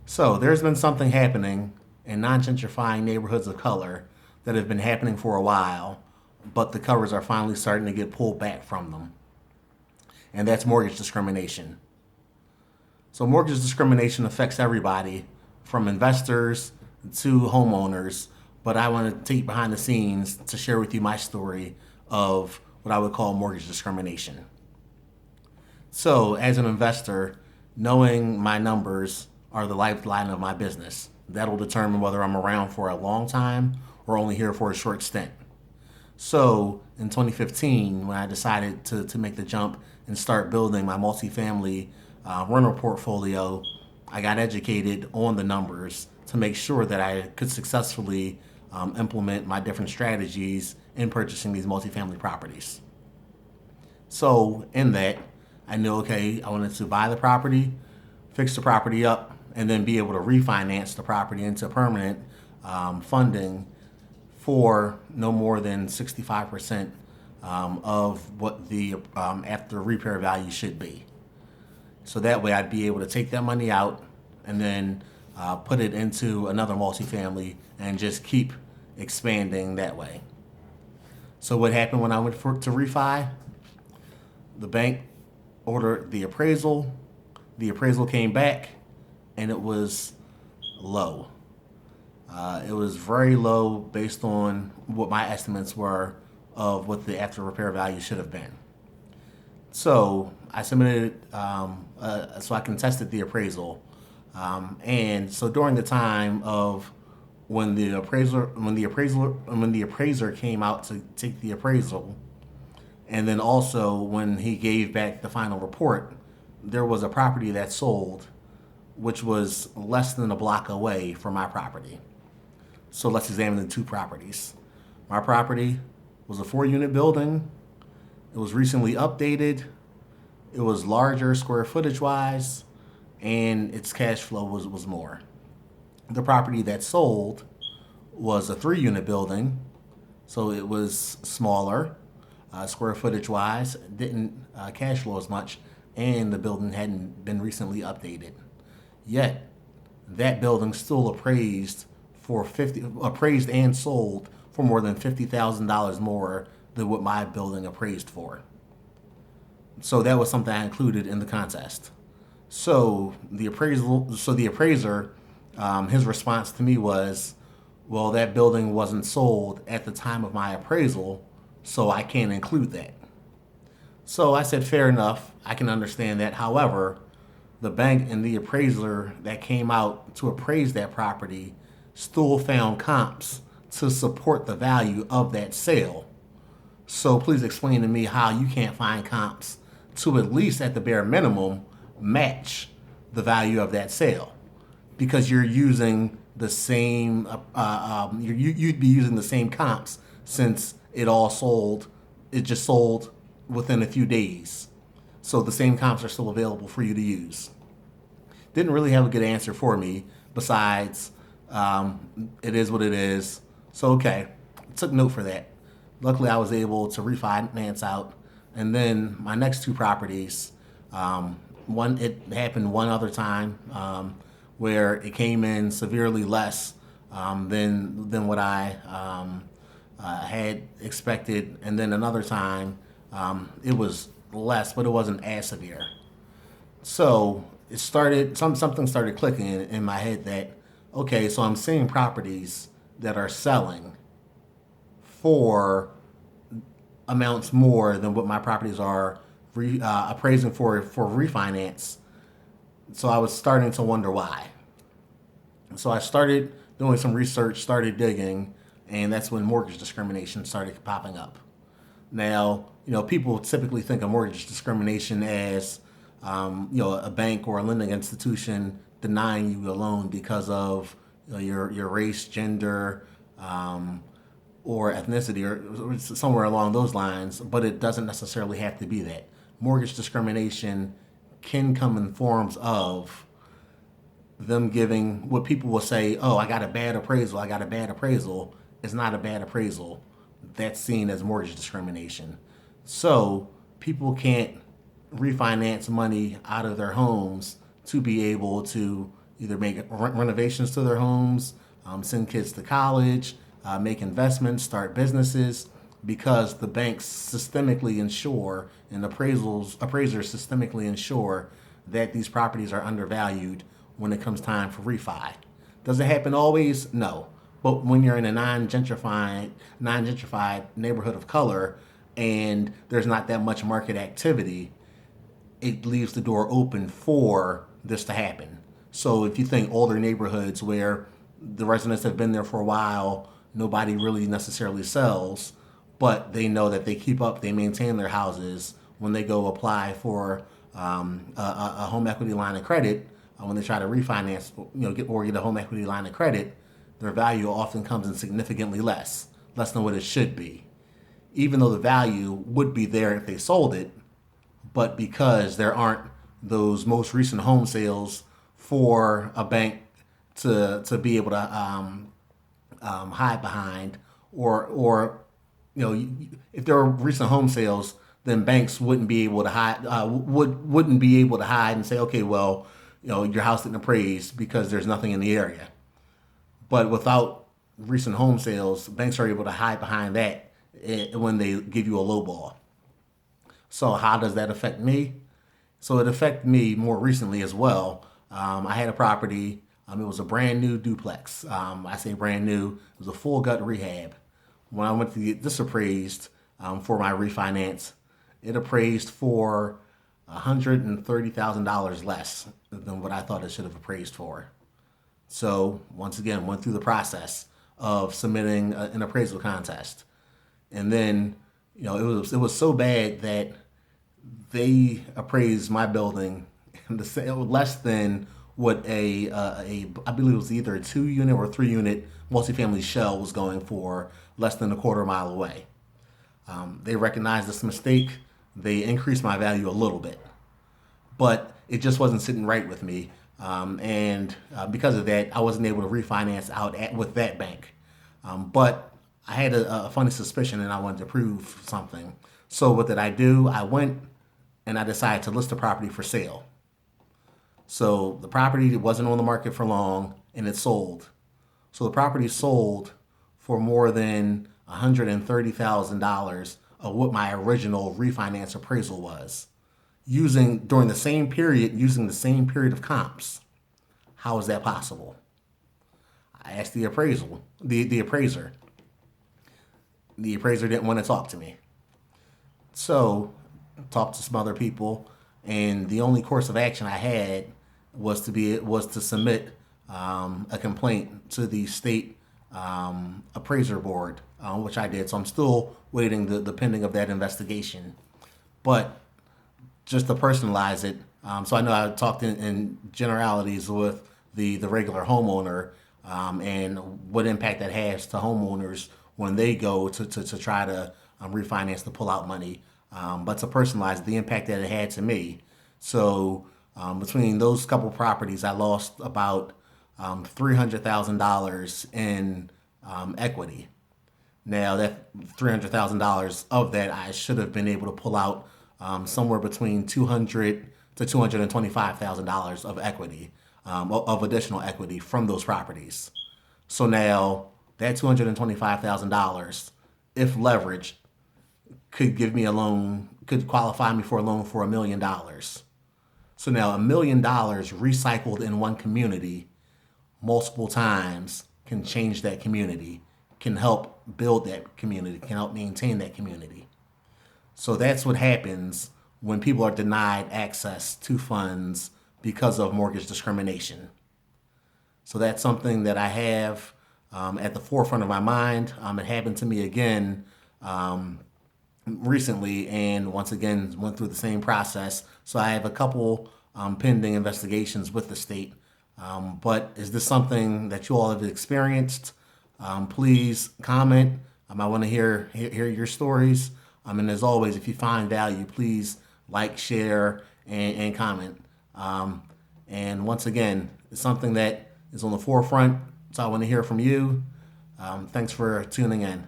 So there's been something happening in non-gentrifying neighborhoods of color that have been happening for a while, but the covers are finally starting to get pulled back from them. And that's mortgage discrimination. So mortgage discrimination affects everybody from investors to homeowners, but I want to take behind the scenes to share with you my story of what I would call mortgage discrimination. So, as an investor, knowing my numbers are the lifeline of my business. That'll determine whether I'm around for a long time or only here for a short stint. So, in 2015, when I decided to make the jump and start building my multifamily rental portfolio, I got educated on the numbers to make sure that I could successfully implement my different strategies in purchasing these multifamily properties. So, in that, I knew, okay, I wanted to buy the property, fix the property up, and then be able to refinance the property into permanent funding for no more than 65% of what the after repair value should be. So that way I'd be able to take that money out and then put it into another multifamily and just keep expanding that way. So what happened when I went to refi? The bank ordered the appraisal. The appraisal came back, and it was low. It was very low based on what my estimates were of what the after repair value should have been. So I submitted, so I contested the appraisal, and so during the time of when the appraiser came out to take the appraisal, and then also when he gave back the final report, there was a property that sold, which was less than a block away from my property. So let's examine the two properties. My property was a 4-unit building. It was recently updated. It was larger square footage wise, and its cash flow was more. The property that sold was a 3-unit building, so it was smaller, square footage wise, didn't cash flow as much, and the building hadn't been recently updated. Yet, that building still appraised and sold for more than $50,000 more than what my building appraised for. So that was something I included in the contest. So the appraiser, his response to me was, well, that building wasn't sold at the time of my appraisal, so I can't include that. So I said, fair enough, I can understand that. However, the bank and the appraiser that came out to appraise that property still found comps to support the value of that sale. So please explain to me how you can't find comps to at least at the bare minimum match the value of that sale, because you're using the same you'd be using the same comps since it just sold within a few days, so the same comps are still available for you to use. Didn't really have a good answer for me besides it is what it is. So okay, took note for that. Luckily I was able to refinance out, and then my next two properties, it happened one other time where it came in severely less than what I had expected, and then another time it was less, but it wasn't as severe. So something started clicking in my head that, okay, so I'm seeing properties that are selling for amounts more than what my properties are appraising for refinance. So I was starting to wonder why. So I started doing some research, started digging, and that's when mortgage discrimination started popping up. Now, people typically think of mortgage discrimination as, a bank or a lending institution denying you a loan because of your race, gender, or ethnicity, or somewhere along those lines, but it doesn't necessarily have to be that. Mortgage discrimination can come in forms of them giving what people will say, oh, I got a bad appraisal. It's not a bad appraisal. That's seen as mortgage discrimination. So people can't refinance money out of their homes to be able to, either make renovations to their homes, send kids to college, make investments, start businesses, because the banks systemically ensure and appraisers systemically ensure that these properties are undervalued when it comes time for refi. Does it happen always? No. But when you're in a non-gentrified neighborhood of color and there's not that much market activity, it leaves the door open for this to happen. So if you think older neighborhoods where the residents have been there for a while, nobody really necessarily sells, but they know that they maintain their houses. When they go apply for a home equity line of credit, when they try to refinance, get a home equity line of credit, their value often comes in significantly less than what it should be. Even though the value would be there if they sold it, but because there aren't those most recent home sales for a bank to be able to hide behind, or if there are recent home sales, then banks wouldn't be able to hide wouldn't be able to hide and say, okay, well, your house didn't appraise because there's nothing in the area. But without recent home sales, banks are able to hide behind that when they give you a low ball. So how does that affect me? So it affected me more recently as well. I had a property. It was a brand new duplex. I say brand new. It was a full gut rehab. When I went to get this appraised for my refinance, it appraised for $130,000 less than what I thought it should have appraised for. So once again, went through the process of submitting an appraisal contest, and then it was so bad that they appraised my building less than what a I believe it was either a 2-unit or 3-unit multifamily shell was going for, less than a quarter mile away. They recognized this mistake. They increased my value a little bit, but it just wasn't sitting right with me. And because of that, I wasn't able to refinance out with that bank. But I had a funny suspicion and I wanted to prove something. So what did I do? I went and I decided to list the property for sale. So the property wasn't on the market for long and it sold. So the property sold for more than $130,000 of what my original refinance appraisal was, during the same period, using the same period of comps. How is that possible? I asked the appraiser. The appraiser didn't want to talk to me. So talked to some other people, and the only course of action I had was to submit a complaint to the state appraiser board, which I did. So I'm still waiting the pending of that investigation. But just to personalize it, so I know I talked in generalities with the regular homeowner, and what impact that has to homeowners when they go to try to refinance to pull out money. But to personalize the impact that it had to me. So between those couple properties, I lost about $300,000 in equity. Now that $300,000 of that, I should have been able to pull out somewhere between $200,000 to $225,000 of equity, of additional equity from those properties. So now that $225,000, if leveraged, could give me a loan, could qualify me for a loan for $1 million. So now $1 million recycled in one community multiple times can change that community, can help build that community, can help maintain that community. So that's what happens when people are denied access to funds because of mortgage discrimination. So that's something that I have at the forefront of my mind. It happened to me again recently, and once again went through the same process. So I have a couple pending investigations with the state. But is this something that you all have experienced? Please comment. I want to hear your stories. And as always, if you find value, please like, share, and comment. And once again, it's something that is on the forefront, so I want to hear from you. Thanks for tuning in.